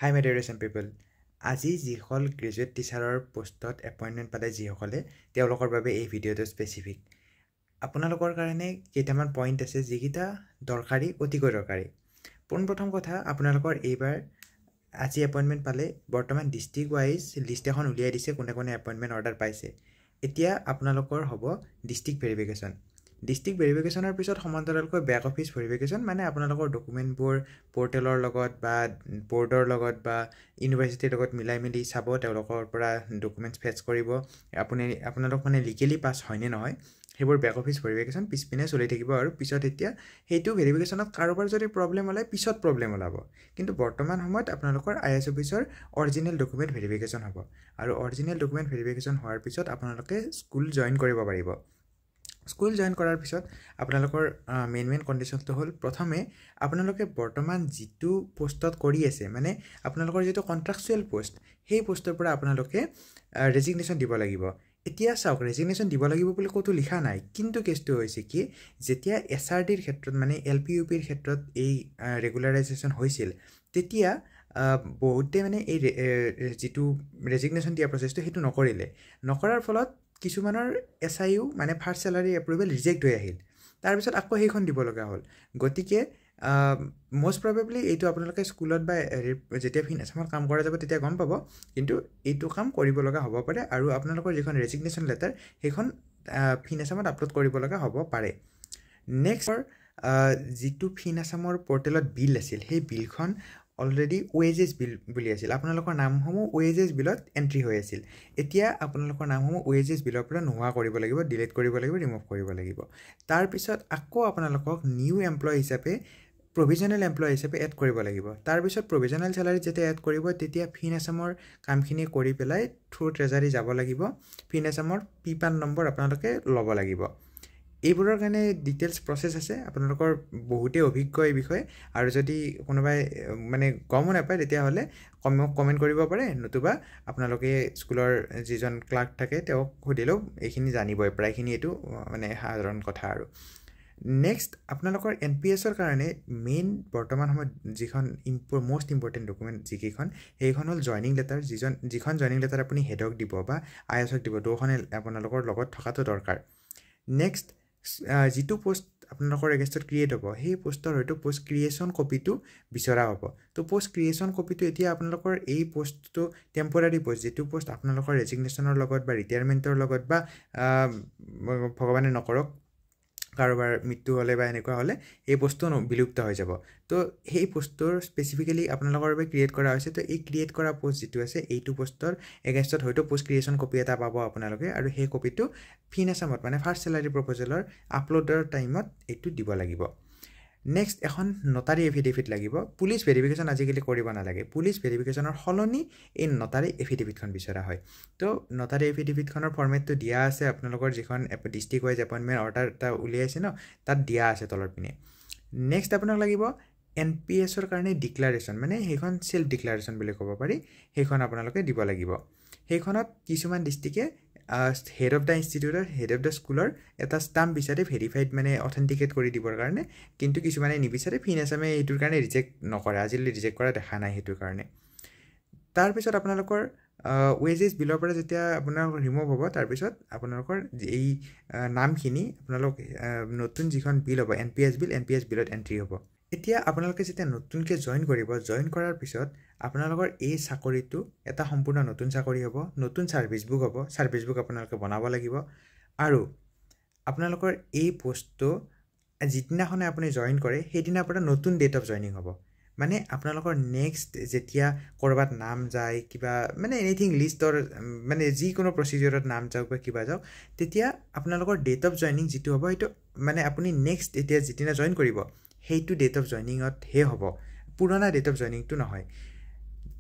Hi my dear SM পিপল, আজি যিসকল graduate টিচাৰৰ পোষ্টত এপইণ্টমেণ্ট পালে যিসকলে তেওঁলোকৰ বাবে এই ভিডিঅ'টো স্পেচিফিক। আপোনালোকৰ কাৰণে কেইটামান পইণ্ট আছে যিকেইটা দৰকাৰী, অতিকৈ দৰকাৰী। পোনপ্ৰথম কথা, আপোনালোকৰ এইবাৰ আজি এপইণ্টমেণ্ট পালে বৰ্তমান ডিষ্ট্ৰিক্ট ৱাইজ লিষ্ট এখন উলিয়াই দিছে কোনে কোনে এপইণ্টমেণ্ট অৰ্ডাৰ পাইছে। এতিয়া আপোনালোকৰ হ'ব ডিষ্ট্ৰিক্ট ভেৰিফিকেশ্যন। ডিষ্ট্ৰিক্ট ভেৰিফিকেশ্যনৰ পিছত সমান্তৰালকৈ বেক অফিচ ভেৰিফিকেশ্যন, মানে আপোনালোকৰ ডকুমেণ্টবোৰ পৰ্টেলৰ লগত বা বৰ্ডৰ লগত বা ইউনিভাৰ্চিটিৰ লগত মিলাই মেলি চাব, তেওঁলোকৰ পৰা ডকুমেণ্টছ ফেচ কৰিব। আপোনালোক মানে লিগেলি পাছ হয়নে নহয় সেইবোৰ বেক অফিচ ভেৰিফিকেশ্যন পিছপিনে চলি থাকিব। আৰু পিছত এতিয়া সেইটো ভেৰিফিকেশ্যনত কাৰোবাৰ যদি প্ৰব্লেম ওলায় পিছত প্ৰব্লেম ওলাব, কিন্তু বৰ্তমান সময়ত আপোনালোকৰ IAS অফিচৰ অৰিজিনেল ডকুমেণ্ট ভেৰিফিকেশ্যন হ'ব। আৰু অৰিজিনেল ডকুমেণ্ট ভেৰিফিকেশ্যন হোৱাৰ পিছত আপোনালোকে স্কুল জইন কৰিব পাৰিব। স্কুল জইন কৰাৰ পিছত আপোনালোকৰ মেইন কণ্ডিশ্যনটো হ'ল, প্ৰথমে আপোনালোকে বৰ্তমান যিটো পোষ্টত কৰি আছে, মানে আপোনালোকৰ যিটো কণ্ট্ৰাকচুৱেল পোষ্ট, সেই পোষ্টৰ পৰা আপোনালোকে ৰেজিগনেশ্যন দিব লাগিব। এতিয়া চাওক, ৰেজিগনেশ্যন দিব লাগিব বুলি ক'তো লিখা নাই, কিন্তু কেছটো হৈছে কি, যেতিয়া SRDৰ ক্ষেত্ৰত মানে LPUPৰ ক্ষেত্ৰত এই ৰেগুলাৰাইজেশ্যন হৈছিল, তেতিয়া বহুতে মানে এই যিটো ৰেজিগনেশ্যন দিয়া প্ৰচেছটো সেইটো নকৰাৰ ফলত কিছুমানৰ SIU মানে ফাৰ্ষ্ট চেলাৰী এপ্ৰুভেল ৰিজেক্ট হৈ আহিল। তাৰপিছত আকৌ সেইখন দিব লগা হ'ল। গতিকে মষ্ট প্ৰবেবলি এইটো আপোনালোকে স্কুলত বা যেতিয়া ফিন আছামত কাম কৰা যাব তেতিয়া গম পাব, কিন্তু এইটো কাম কৰিব লগা হ'ব পাৰে। আৰু আপোনালোকৰ যিখন ৰেজিগনেশ্যন লেটাৰ সেইখন ফিন আছামত আপলোড কৰিব লগা হ'ব পাৰে। নেক্সট, যিটো ফিন আছামৰ পৰ্টেলত বিল আছিল, সেই বিলখন অলৰেডি ৱেজেছ বিল বুলি আছিল। আপোনালোকৰ নামসমূহ ৱেজেছ বিলত এণ্ট্ৰি হৈ আছিল। এতিয়া আপোনালোকৰ নামসমূহ ৱেজেছ বিলৰ পৰা নোহোৱা কৰিব লাগিব, ডিলিট কৰিব লাগিব, ৰিমুভ কৰিব লাগিব। তাৰপিছত আকৌ আপোনালোকক নিউ এমপ্লয় হিচাপে, প্ৰভিজনেল এমপ্লয় হিচাপে এড কৰিব লাগিব। তাৰপিছত প্ৰভিজনেল চেলাৰী যেতিয়া এড কৰিব, তেতিয়া ফিন আছামৰ কামখিনি কৰি পেলাই থ্ৰু ট্ৰেজাৰী যাব লাগিব। ফিন আছামৰ PPAN নম্বৰ আপোনালোকে ল'ব লাগিব। এইবোৰৰ কাৰণে ডিটেইলছ প্ৰচেছ আছে, আপোনালোকৰ বহুতেই অভিজ্ঞ এই বিষয়ে। আৰু যদি কোনোবাই মানে গমো নাপায় তেতিয়াহ'লে কমেণ্ট কৰিব পাৰে, নতুবা আপোনালোকে স্কুলৰ যিজন ক্লাৰ্ক থাকে তেওঁক সুধিলেও এইখিনি জানিবই, প্ৰায়খিনি এইটো মানে সাধাৰণ কথা। আৰু নেক্সট, আপোনালোকৰ NPSৰ কাৰণে মেইন বৰ্তমান সময়ত যিখন মষ্ট ইম্পৰ্টেণ্ট ডকুমেণ্ট যিকেইখন, সেইখন হ'ল জইনিং লেটাৰ। যিখন জইনিং লেটাৰ আপুনি হেডক দিব বা IASক দিব, দুয়োখনে আপোনালোকৰ লগত থকাটো দৰকাৰ। নেক্সট, যিটো পোষ্ট আপোনালোকৰ এগেইনষ্টত ক্ৰিয়েট হ'ব, সেই পোষ্টৰ হয়তো পোষ্ট ক্ৰিয়েশ্যন কপিটো বিচৰা হ'ব। তো পোষ্ট ক্ৰিয়েশ্যন কপিটো এতিয়া আপোনালোকৰ এই পোষ্টটো টেম্পৰাৰী পোষ্ট, যিটো পোষ্ট আপোনালোকৰ ৰেজিগনেশ্যনৰ লগত বা ৰিটায়াৰমেণ্টৰ লগত বা ভগৱানে নকৰক কাৰোবাৰ মৃত্যু হ'লে বা এনেকুৱা হ'লে এই পোষ্টটো বিলুপ্ত হৈ যাব। তো সেই পোষ্টটোৰ স্পেচিফিকেলি আপোনালোকৰ বাবে ক্ৰিয়েট কৰা হৈছে। তো এই ক্ৰিয়েট কৰা পোষ্ট যিটো আছে, এইটো পোষ্টৰ এগেইনষ্টত হয়তো পোষ্ট ক্ৰিয়েশ্যন কপি এটা পাব আপোনালোকে, আৰু সেই কপিটো ফিন আছামত মানে ফাৰ্ষ্ট চেলাৰী প্ৰপ'জেলৰ আপলোডৰ টাইমত এইটো দিব লাগিব। নেক্সট, এখন নটাৰী এফিডেভিট লাগিব। পুলিচ ভেৰিফিকেশ্যন আজিকালি কৰিব নালাগে। পুলিচ ভেৰিফিকেশ্যনৰ সলনি এই নটাৰী এফিডেভিটখন বিচৰা হয়। তো নটাৰী এফিডেভিটখনৰ ফৰ্মেটটো দিয়া আছে আপোনালোকৰ যিখন ডিষ্ট্ৰিক্ট ৱাইজ এপইণ্টমেণ্ট অৰ্ডাৰ এটা উলিয়াইছে ন, তাত দিয়া আছে তলৰ পিনে। নেক্সট, আপোনাক লাগিব NPSৰ কাৰণে ডিক্লাৰেশ্যন, মানে সেইখন চেল্ফ ডিক্লাৰেশ্যন বুলি ক'ব পাৰি, সেইখন আপোনালোকে দিব লাগিব। সেইখনত কিছুমান ডিষ্ট্ৰিক্টে হেড অফ দ্য ইনষ্টিটিউটৰ, হেড অফ দ্য স্কুলৰ এটা ষ্টাম্প বিচাৰে ভেৰিফাইড, মানে অথেণ্টিকেট কৰি দিবৰ কাৰণে, কিন্তু কিছুমানে নিবিচাৰে। ফিন আছামে এইটোৰ কাৰণে ৰিজেক্ট নকৰে, আজিলৈ ৰিজেক্ট কৰা দেখা নাই সেইটোৰ কাৰণে। তাৰপিছত আপোনালোকৰ ৱেজেছ বিলৰ পৰা যেতিয়া আপোনালোকৰ ৰিমুভ হ'ব, তাৰপিছত আপোনালোকৰ এই নামখিনি আপোনালোক নতুন যিখন বিল হ'ব NPS বিলত এণ্ট্ৰি হ'ব। এতিয়া আপোনালোকে যেতিয়া নতুনকৈ জইন কৰিব, জইন কৰাৰ পিছত আপোনালোকৰ এই চাকৰিটো এটা সম্পূৰ্ণ নতুন চাকৰি হ'ব, নতুন ছাৰ্ভিচ বুক হ'ব। ছাৰ্ভিচ বুক আপোনালোকে বনাব লাগিব। আৰু আপোনালোকৰ এই পোষ্টটো যিদিনাখনে আপুনি জইন কৰে, সেইদিনাৰ পৰা নতুন ডেট অফ জইনিং হ'ব। মানে আপোনালোকৰ নেক্সট যেতিয়া ক'ৰবাত নাম যায়, কিবা মানে এনিথিং লিষ্টৰ মানে যিকোনো প্ৰচিডিউৰত নাম যাওক বা কিবা যাওক, তেতিয়া আপোনালোকৰ ডেট অফ জইনিং যিটো হ'ব, সেইটো মানে আপুনি নেক্সট এতিয়া যিদিনা জইন কৰিব সেইটো ডেট অফ জইনিঙতহে হ'ব, পুৰণা ডেট অফ জইনিংটো নহয়।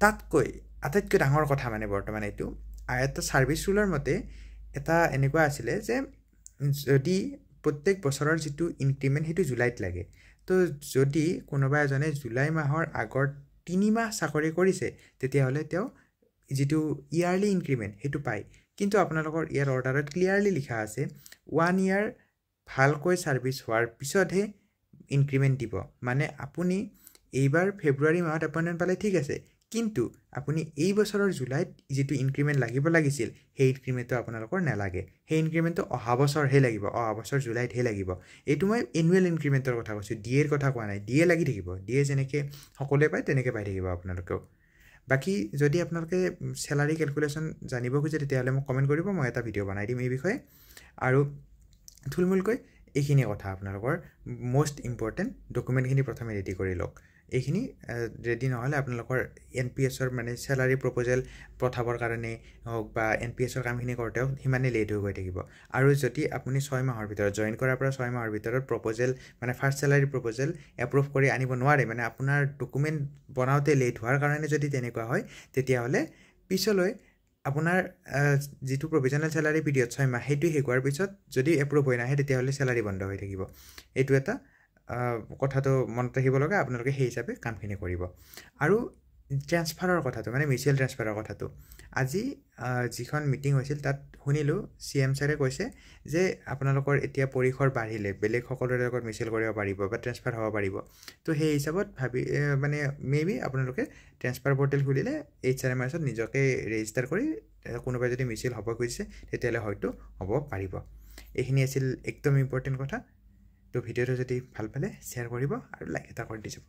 তাতকৈ আটাইতকৈ ডাঙৰ কথা মানে বৰ্তমান এইটো, এটা ছাৰ্ভিচ ৰুলৰ মতে এটা এনেকুৱা আছিলে যে যদি প্ৰত্যেক বছৰৰ যিটো ইনক্ৰিমেণ্ট সেইটো জুলাইত লাগে, তো যদি কোনোবা এজনে জুলাই মাহৰ আগৰ 3 মাহ চাকৰি কৰিছে, তেতিয়াহ'লে তেওঁ যিটো ইয়াৰলি ইনক্ৰিমেণ্ট সেইটো পায়। কিন্তু আপোনালোকৰ ইয়াৰ অৰ্ডাৰত ক্লিয়াৰলি লিখা আছে 1 ইয়াৰ ভালকৈ ছাৰ্ভিচ হোৱাৰ পিছতহে ইনক্ৰিমেণ্ট দিব। মানে আপুনি এইবাৰ ফেব্ৰুৱাৰী মাহত এপইণ্টমেণ্ট পালে ঠিক আছে, কিন্তু আপুনি এই বছৰৰ জুলাইত যিটো ইনক্ৰিমেণ্ট লাগিব লাগিছিল সেই ইনক্ৰিমেণ্টটো আপোনালোকৰ নালাগে সেই ইনক্ৰিমেণ্টটো অহা বছৰহে লাগিব অহা বছৰ জুলাইতহে লাগিব এইটো মই এনুৱেল ইনক্ৰিমেণ্টৰ কথা কৈছোঁ ডিএৰ কথা কোৱা নাই ডিএ লাগি থাকিব ডিএ যেনেকৈ সকলোৱে পায় তেনেকৈ পাই থাকিব আপোনালোকেও বাকী যদি আপোনালোকে চেলাৰী কেলকুলেশ্যন জানিব খোজে তেতিয়াহ'লে মোক কমেণ্ট কৰিব মই এটা ভিডিঅ' বনাই দিম এই বিষয়ে আৰু থুলমূলকৈ এইখিনি কথা আপোনালোকৰ মষ্ট ইম্পৰ্টেণ্ট ডকুমেণ্টখিনি প্ৰথমে ৰেডি কৰি লওক এইখিনি ৰেডি নহ'লে আপোনালোকৰ NPS-ৰ মানে চেলাৰী প্ৰপ'জেল পঠাবৰ কাৰণে হওক বা NPS-ৰ কামখিনি কৰোঁতেও সিমানেই লেট হৈ গৈ থাকিব আৰু যদি আপুনি 6 মাহৰ ভিতৰত জইন কৰাৰ পৰা 6 মাহৰ ভিতৰত প্ৰপ'জেল মানে ফাৰ্ষ্ট চেলাৰী প্ৰপ'জেল এপ্ৰুভ কৰি আনিব নোৱাৰে মানে আপোনাৰ ডকুমেণ্ট বনাওঁতে লেট হোৱাৰ কাৰণে যদি তেনেকুৱা হয় তেতিয়াহ'লে পিছলৈ আপোনাৰ যিটো প্ৰভিজনেল চেলাৰী পিৰিয়ড 6 মাহ সেইটো শেষ হোৱাৰ পিছত যদি এপ্ৰুভ হৈ নাহে তেতিয়াহ'লে চেলাৰী বন্ধ হৈ থাকিব এইটো এটা কথাটো মনত ৰাখিব লগা আপোনালোকে সেই হিচাপে কামখিনি কৰিব আৰু ট্ৰান্সফাৰৰ কথাটো মানে মিউচুৱেল ট্ৰান্সফাৰৰ কথাটো আজি যিখন মিটিং হৈছিল তাত শুনিলোঁ CM ছাৰে কৈছে যে আপোনালোকৰ এতিয়া পৰিসৰ বাঢ়িলে বেলেগ সকলোৰে লগত মিউচুৱেল কৰিব পাৰিব বা ট্ৰান্সফাৰ হ'ব পাৰিব তো সেই হিচাপত ভাবি মানে মেবি আপোনালোকে ট্ৰান্সফাৰ পৰ্টেল খুলিলে HRMS নিজকে ৰেজিষ্টাৰ কৰি কোনোবাই যদি মিউচুৱেল হ'ব খুজিছে তেতিয়াহ'লে হয়তো হ'ব পাৰিব এইখিনি আছিল একদম ইম্পৰ্টেণ্ট কথা তো ভিডিঅ'টো যদি ভাল পালে শ্বেয়াৰ কৰিব আৰু লাইক এটা কৰি দি যাব